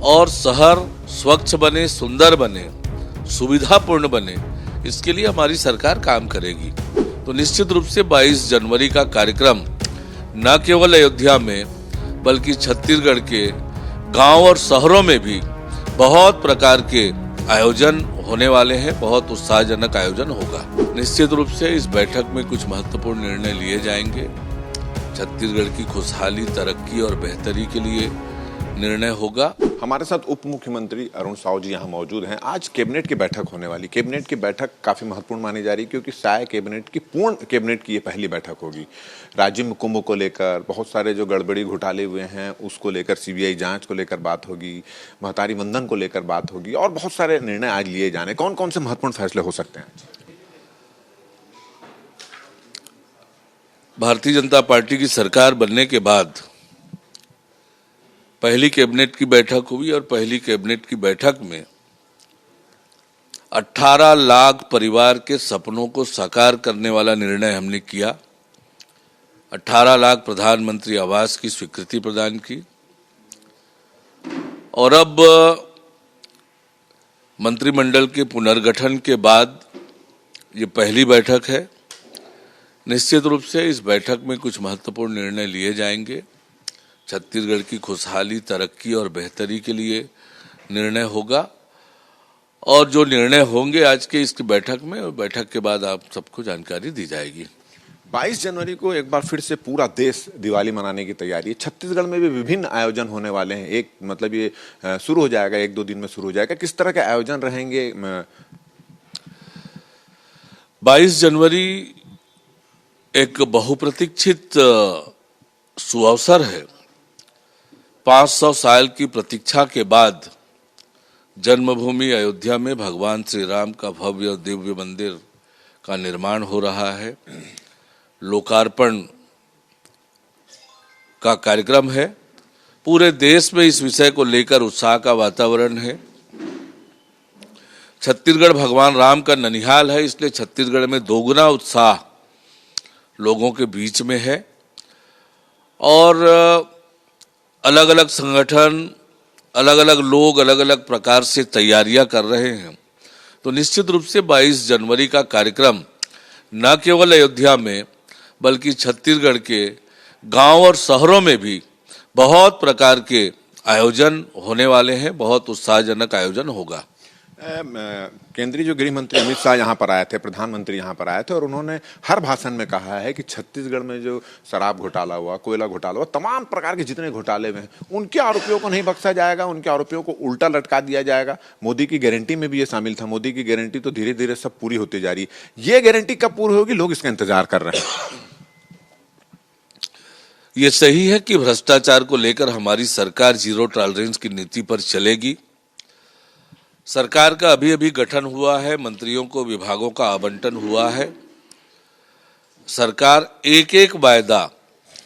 और शहर स्वच्छ बने, सुंदर बने, सुविधापूर्ण बने, इसके लिए हमारी सरकार काम करेगी। तो निश्चित रूप से 22 जनवरी का कार्यक्रम न केवल अयोध्या में बल्कि छत्तीसगढ़ के गांव और शहरों में भी बहुत प्रकार के आयोजन होने वाले हैं। बहुत उत्साहजनक आयोजन होगा। निश्चित रूप से इस बैठक में कुछ महत्वपूर्ण निर्णय लिए जाएंगे। छत्तीसगढ़ की खुशहाली, तरक्की और बेहतरी के लिए निर्णय होगा। हमारे साथ उप मुख्यमंत्री अरुण साव जी यहाँ मौजूद हैं। आज कैबिनेट की बैठक होने वाली। कैबिनेट की बैठक काफी महत्वपूर्ण मानी जा रही है क्योंकि शायद कैबिनेट की पूर्ण कैबिनेट की ये पहली बैठक होगी। राज्य में कुंभ को लेकर बहुत सारे जो गड़बड़ी घोटाले हुए हैं उसको लेकर सीबीआई जांच को लेकर बात होगी, महतारी वंदन को लेकर बात होगी और बहुत सारे निर्णय आज लिए जाने। कौन कौन से महत्वपूर्ण फैसले हो सकते हैं? भारतीय जनता पार्टी की सरकार बनने के बाद पहली कैबिनेट की बैठक हुई और पहली कैबिनेट की बैठक में 18 लाख परिवार के सपनों को साकार करने वाला निर्णय हमने किया। 18 लाख प्रधानमंत्री आवास की स्वीकृति प्रदान की और अब मंत्रिमंडल के पुनर्गठन के बाद ये पहली बैठक है। निश्चित रूप से इस बैठक में कुछ महत्वपूर्ण निर्णय लिए जाएंगे। छत्तीसगढ़ की खुशहाली, तरक्की और बेहतरी के लिए निर्णय होगा और जो निर्णय होंगे आज के इस बैठक में, बैठक के बाद आप सबको जानकारी दी जाएगी। 22 जनवरी को एक बार फिर से पूरा देश दिवाली मनाने की तैयारी है। छत्तीसगढ़ में भी विभिन्न आयोजन होने वाले हैं। एक मतलब ये शुरू हो जाएगा, 1-2 दिन में शुरू हो जाएगा। किस तरह के आयोजन रहेंगे? 22 जनवरी एक बहुप्रतीक्षित सुअवसर है। 500 साल की प्रतीक्षा के बाद जन्मभूमि अयोध्या में भगवान श्री राम का भव्य और दिव्य मंदिर का निर्माण हो रहा है। लोकार्पण का कार्यक्रम है। पूरे देश में इस विषय को लेकर उत्साह का वातावरण है। छत्तीसगढ़ भगवान राम का ननिहाल है, इसलिए छत्तीसगढ़ में दोगुना उत्साह लोगों के बीच में है और अलग अलग संगठन, अलग अलग लोग अलग अलग प्रकार से तैयारियां कर रहे हैं। तो निश्चित रूप से 22 जनवरी का कार्यक्रम न केवल अयोध्या में बल्कि छत्तीसगढ़ के गांव और शहरों में भी बहुत प्रकार के आयोजन होने वाले हैं। बहुत उत्साहजनक आयोजन होगा। केंद्रीय जो गृह मंत्री अमित शाह यहाँ पर आए थे, प्रधानमंत्री यहाँ पर आए थे और उन्होंने हर भाषण में कहा है कि छत्तीसगढ़ में जो शराब घोटाला हुआ, कोयला घोटाला हुआ, तमाम प्रकार के जितने घोटाले हुए हैं उनके आरोपियों को नहीं बख्शा जाएगा, उनके आरोपियों को उल्टा लटका दिया जाएगा। मोदी की गारंटी में भी ये शामिल था। मोदी की गारंटी तो धीरे धीरे सब पूरी होती जा रही है। ये गारंटी कब पूरी होगी, लोग इसका इंतजार कर रहे हैं। ये सही है कि भ्रष्टाचार को लेकर हमारी सरकार जीरो टॉलरेंस की नीति पर चलेगी। सरकार का अभी अभी गठन हुआ है, मंत्रियों को विभागों का आवंटन हुआ है। सरकार एक एक वायदा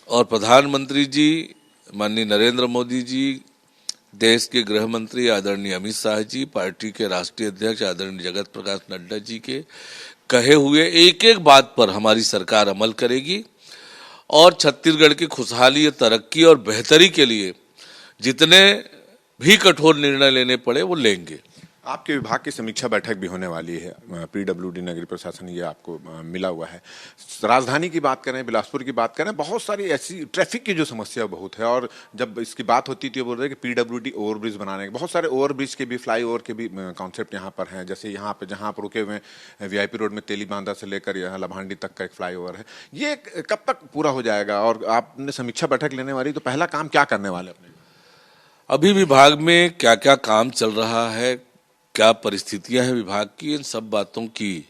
और प्रधानमंत्री जी माननीय नरेंद्र मोदी जी, देश के गृह मंत्री आदरणीय अमित शाह जी, पार्टी के राष्ट्रीय अध्यक्ष आदरणीय जगत प्रकाश नड्डा जी के कहे हुए एक एक बात पर हमारी सरकार अमल करेगी और छत्तीसगढ़ की खुशहाली, तरक्की और बेहतरी के लिए जितने भी कठोर निर्णय लेने पड़े वो लेंगे। आपके विभाग की समीक्षा बैठक भी होने वाली है। पीडब्ल्यूडी, नगरीय प्रशासन, ये आपको मिला हुआ है। राजधानी की बात करें, बिलासपुर की बात करें, बहुत सारी ऐसी ट्रैफिक की जो समस्या बहुत है और जब इसकी बात होती थी बोल रहे कि पीडब्ल्यूडी ओवरब्रिज बनाने के, बहुत सारे ओवरब्रिज के भी, फ्लाईओवर के भी कॉन्सेप्ट यहाँ पर हैं। जैसे यहाँ पे जहाँ पर रुके हुए वीआईपी रोड में तेली बांधा से लेकर यहाँ लभांडी तक का एक फ्लाईओवर है। ये कब तक पूरा हो जाएगा और आपने समीक्षा बैठक लेने वाली, तो पहला काम क्या करने वाले अपने? अभी विभाग में क्या क्या काम चल रहा है, क्या परिस्थितियां हैं विभाग की, इन सब बातों की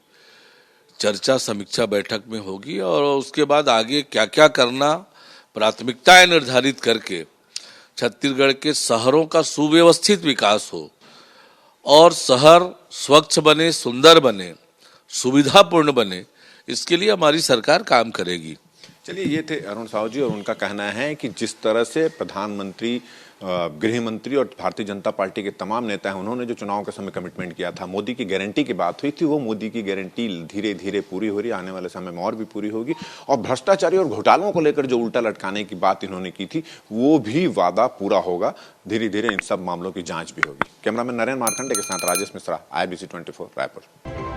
चर्चा समीक्षा बैठक में होगी और उसके बाद आगे क्या क्या करना, प्राथमिकताएं निर्धारित करके छत्तीसगढ़ के शहरों का सुव्यवस्थित विकास हो और शहर स्वच्छ बने, सुंदर बने, सुविधापूर्ण बने, इसके लिए हमारी सरकार काम करेगी। चलिए, ये थे अरुण साव जी और उनका कहना है कि जिस तरह से प्रधानमंत्री गृह मंत्री और भारतीय जनता पार्टी के तमाम नेता हैं, उन्होंने जो चुनाव के समय कमिटमेंट किया था, मोदी की गारंटी की बात हुई थी, वो मोदी की गारंटी धीरे धीरे पूरी हो रही है, आने वाले समय में और भी पूरी होगी। और भ्रष्टाचारी और घोटालों को लेकर जो उल्टा लटकाने की बात इन्होंने की थी, वो भी वादा पूरा होगा। धीरे धीरे इन सब मामलों की जांच भी होगी। कैमरामैन नरेंद्र मार्कंडे के साथ राजेश मिश्रा, IBC 24 रायपुर।